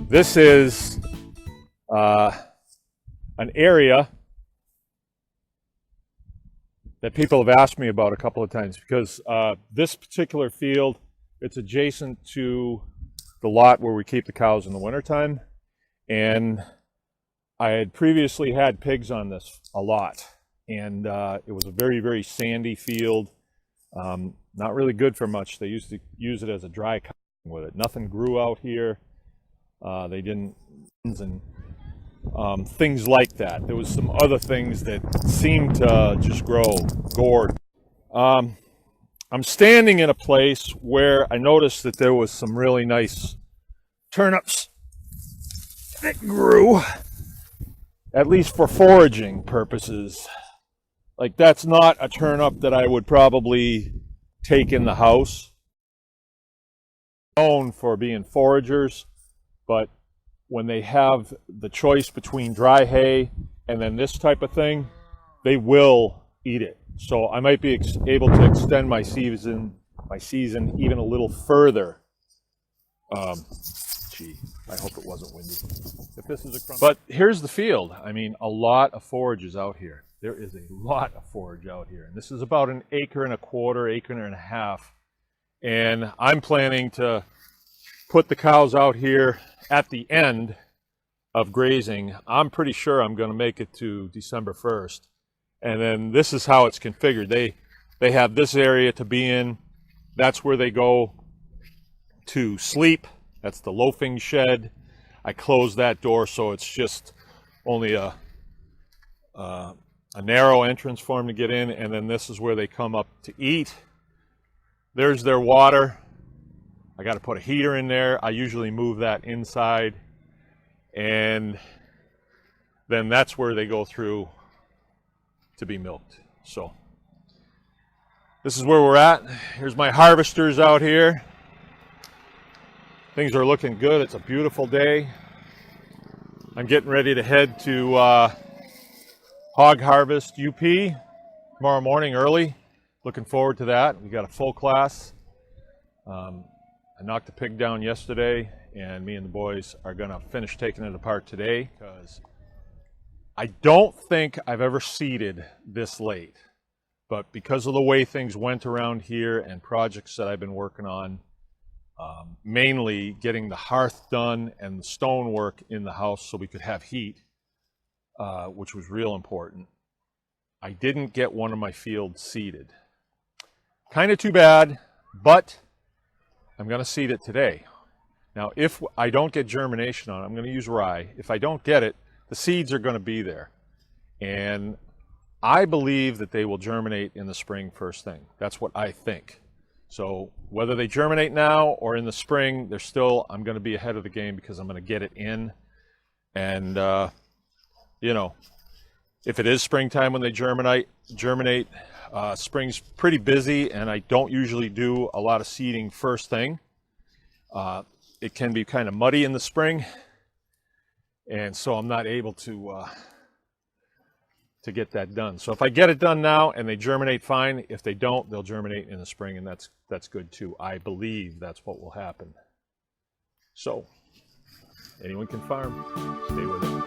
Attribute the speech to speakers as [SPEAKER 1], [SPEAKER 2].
[SPEAKER 1] This is an area that people have asked me about a couple of times because this particular field, it's adjacent to the lot where we keep the cows in the wintertime. And I had previously had pigs on this a lot. And it was a very, very sandy field. Not really good for much. They used to use it as a dry cow with it. Nothing grew out here. They didn't, and things like that. There was some other things that seemed to just grow, gourd. I'm standing in a place where I noticed that there was some really nice turnips that grew, at least for foraging purposes. Like, that's not a turnip that I would probably take in the house. Known for being foragers, but when they have the choice between dry hay and then this type of thing, they will eat it. So I might be able to extend my season even a little further. Gee, I hope it wasn't windy. If this is a but here's the field. I mean, a lot of forage is out here. There is a lot of forage out here. And this is about an acre and a quarter, acre and a half. And I'm planning to put the cows out here at the end of grazing. I'm pretty sure I'm going to make it to December 1st. And then this is how it's configured. They have this area to be in. That's where they go to sleep. That's the loafing shed. I closed that door so it's just only a narrow entrance for them to get in. And then this is where they come up to eat. There's their water. I got to put a heater in there. I usually move that inside. And then that's where they go through to be milked. So this is where we're at. Here's my harvesters out here. Things are looking good. It's a beautiful day. I'm getting ready to head to Hog Harvest UP tomorrow morning early. Looking forward to that. We got a full class. I knocked the pig down yesterday, and me and the boys are going to finish taking it apart today because I don't think I've ever seeded this late. But because of the way things went around here and projects that I've been working on, mainly getting the hearth done and the stonework in the house so we could have heat, which was real important, I didn't get one of my fields seeded. Kind of too bad, but I'm going to seed it today. Now, if I don't get germination on it, I'm going to use rye. If I don't get it, the seeds are going to be there. And I believe that they will germinate in the spring first thing. That's what I think. So whether they germinate now or in the spring, they're still, I'm going to be ahead of the game because I'm going to get it in. And, you know, if it is springtime when they germinate, spring's pretty busy, and I don't usually do a lot of seeding first thing. It can be kind of muddy in the spring, and so I'm not able to get that done. So if I get it done now and they germinate fine, if they don't, they'll germinate in the spring, and that's good too. I believe that's what will happen. So anyone can farm. Stay with it.